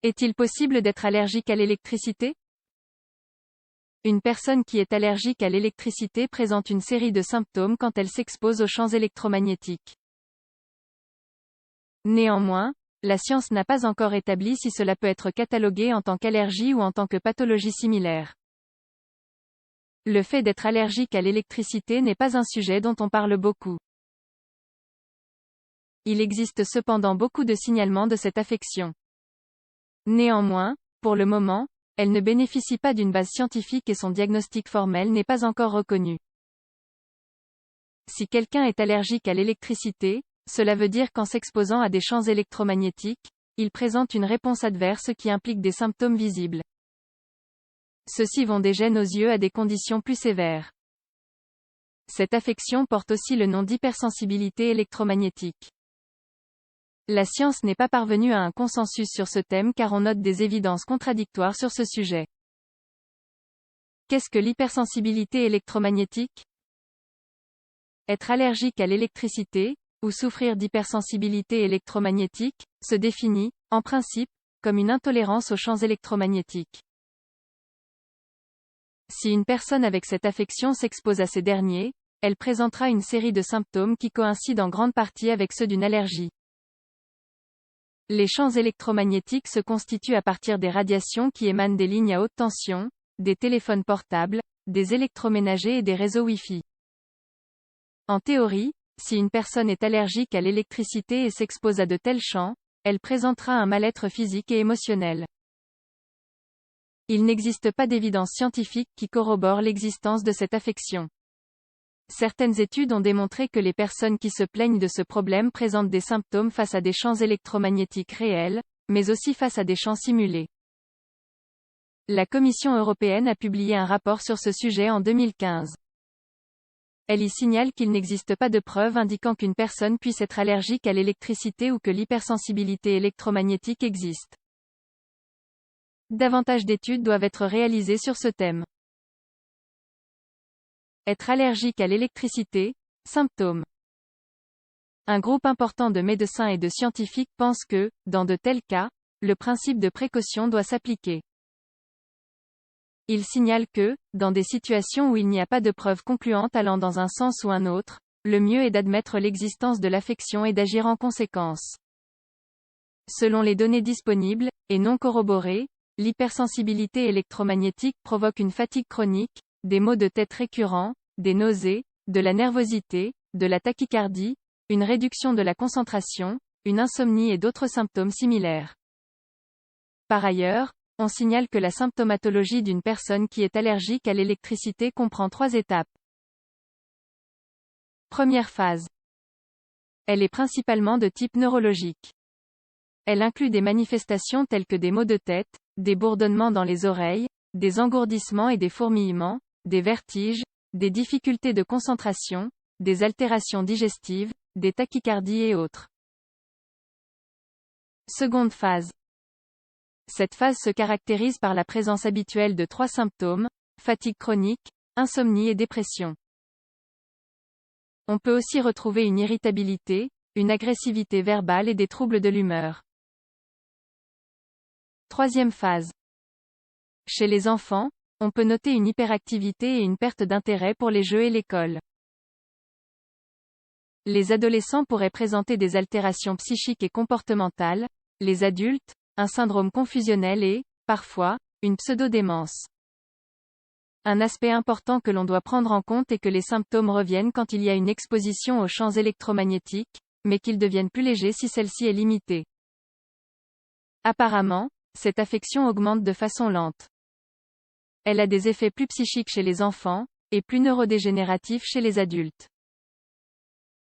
Est-il possible d'être allergique à l'électricité? Une personne qui est allergique à l'électricité présente une série de symptômes quand elle s'expose aux champs électromagnétiques. Néanmoins, la science n'a pas encore établi si cela peut être catalogué en tant qu'allergie ou en tant que pathologie similaire. Le fait d'être allergique à l'électricité n'est pas un sujet dont on parle beaucoup. Il existe cependant beaucoup de signalements de cette affection. Néanmoins, pour le moment, elle ne bénéficie pas d'une base scientifique et son diagnostic formel n'est pas encore reconnu. Si quelqu'un est allergique à l'électricité, cela veut dire qu'en s'exposant à des champs électromagnétiques, il présente une réponse adverse qui implique des symptômes visibles. Ceux-ci vont des gènes aux yeux à des conditions plus sévères. Cette affection porte aussi le nom d'hypersensibilité électromagnétique. La science n'est pas parvenue à un consensus sur ce thème car on note des évidences contradictoires sur ce sujet. Qu'est-ce que l'hypersensibilité électromagnétique? Être allergique à l'électricité, ou souffrir d'hypersensibilité électromagnétique, se définit, en principe, comme une intolérance aux champs électromagnétiques. Si une personne avec cette affection s'expose à ces derniers, elle présentera une série de symptômes qui coïncident en grande partie avec ceux d'une allergie. Les champs électromagnétiques se constituent à partir des radiations qui émanent des lignes à haute tension, des téléphones portables, des électroménagers et des réseaux Wi-Fi. En théorie, si une personne est allergique à l'électricité et s'expose à de tels champs, elle présentera un mal-être physique et émotionnel. Il n'existe pas d'évidence scientifique qui corrobore l'existence de cette affection. Certaines études ont démontré que les personnes qui se plaignent de ce problème présentent des symptômes face à des champs électromagnétiques réels, mais aussi face à des champs simulés. La Commission européenne a publié un rapport sur ce sujet en 2015. Elle y signale qu'il n'existe pas de preuves indiquant qu'une personne puisse être allergique à l'électricité ou que l'hypersensibilité électromagnétique existe. Davantage d'études doivent être réalisées sur ce thème. Être allergique à l'électricité, symptômes. Un groupe important de médecins et de scientifiques pense que, dans de tels cas, le principe de précaution doit s'appliquer. Il signale que, dans des situations où il n'y a pas de preuves concluantes allant dans un sens ou un autre, le mieux est d'admettre l'existence de l'affection et d'agir en conséquence. Selon les données disponibles, et non corroborées, l'hypersensibilité électromagnétique provoque une fatigue chronique, des maux de tête récurrents, des nausées, de la nervosité, de la tachycardie, une réduction de la concentration, une insomnie et d'autres symptômes similaires. Par ailleurs, on signale que la symptomatologie d'une personne qui est allergique à l'électricité comprend 3 étapes. Première phase. Elle est principalement de type neurologique. Elle inclut des manifestations telles que des maux de tête, des bourdonnements dans les oreilles, des engourdissements et des fourmillements, des vertiges, des difficultés de concentration, des altérations digestives, des tachycardies et autres. Seconde phase. Cette phase se caractérise par la présence habituelle de 3 symptômes, fatigue chronique, insomnie et dépression. On peut aussi retrouver une irritabilité, une agressivité verbale et des troubles de l'humeur. Troisième phase. Chez les enfants, on peut noter une hyperactivité et une perte d'intérêt pour les jeux et l'école. Les adolescents pourraient présenter des altérations psychiques et comportementales, les adultes, un syndrome confusionnel et, parfois, une pseudo-démence. Un aspect important que l'on doit prendre en compte est que les symptômes reviennent quand il y a une exposition aux champs électromagnétiques, mais qu'ils deviennent plus légers si celle-ci est limitée. Apparemment, cette affection augmente de façon lente. Elle a des effets plus psychiques chez les enfants, et plus neurodégénératifs chez les adultes.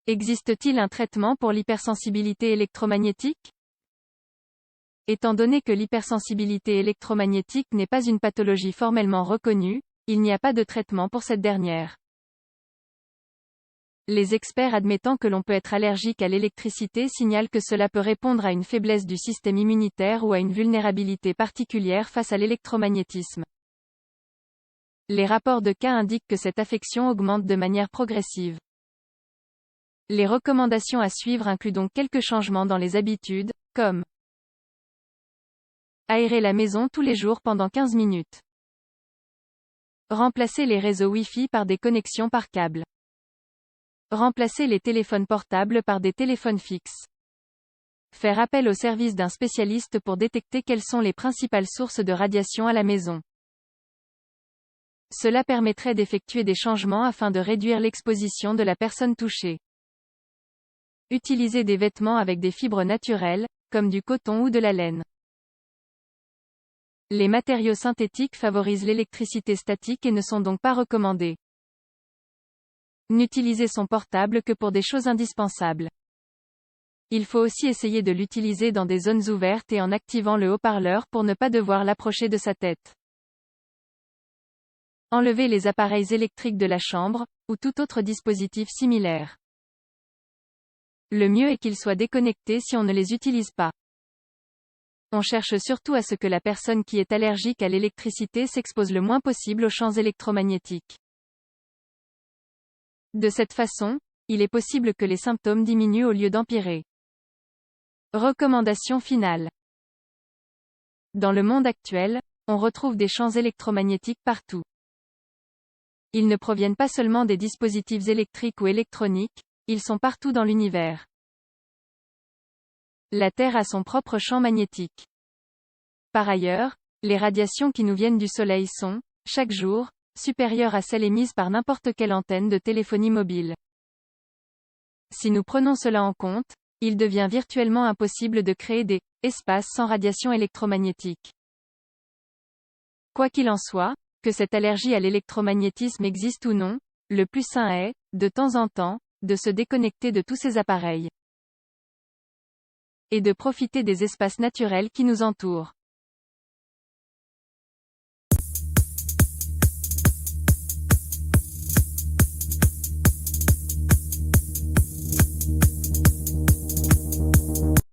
Existe-t-il un traitement pour l'hypersensibilité électromagnétique? Étant donné que l'hypersensibilité électromagnétique n'est pas une pathologie formellement reconnue, il n'y a pas de traitement pour cette dernière. Les experts admettant que l'on peut être allergique à l'électricité signalent que cela peut répondre à une faiblesse du système immunitaire ou à une vulnérabilité particulière face à l'électromagnétisme. Les rapports de cas indiquent que cette affection augmente de manière progressive. Les recommandations à suivre incluent donc quelques changements dans les habitudes, comme Aérer la maison tous les jours pendant 15 minutes. Remplacer les réseaux Wi-Fi par des connexions par câble. Remplacer les téléphones portables par des téléphones fixes. Faire appel au service d'un spécialiste pour détecter quelles sont les principales sources de radiation à la maison. Cela permettrait d'effectuer des changements afin de réduire l'exposition de la personne touchée. Utiliser des vêtements avec des fibres naturelles, comme du coton ou de la laine. Les matériaux synthétiques favorisent l'électricité statique et ne sont donc pas recommandés. N'utiliser son portable que pour des choses indispensables. Il faut aussi essayer de l'utiliser dans des zones ouvertes et en activant le haut-parleur pour ne pas devoir l'approcher de sa tête. Enlever les appareils électriques de la chambre, ou tout autre dispositif similaire. Le mieux est qu'ils soient déconnectés si on ne les utilise pas. On cherche surtout à ce que la personne qui est allergique à l'électricité s'expose le moins possible aux champs électromagnétiques. De cette façon, il est possible que les symptômes diminuent au lieu d'empirer. Recommandation finale. Dans le monde actuel, on retrouve des champs électromagnétiques partout. Ils ne proviennent pas seulement des dispositifs électriques ou électroniques, ils sont partout dans l'univers. La Terre a son propre champ magnétique. Par ailleurs, les radiations qui nous viennent du Soleil sont, chaque jour, supérieures à celles émises par n'importe quelle antenne de téléphonie mobile. Si nous prenons cela en compte, il devient virtuellement impossible de créer des espaces sans radiation électromagnétique. Quoi qu'il en soit, que cette allergie à l'électromagnétisme existe ou non, le plus sain est, de temps en temps, de se déconnecter de tous ces appareils. Et de profiter des espaces naturels qui nous entourent.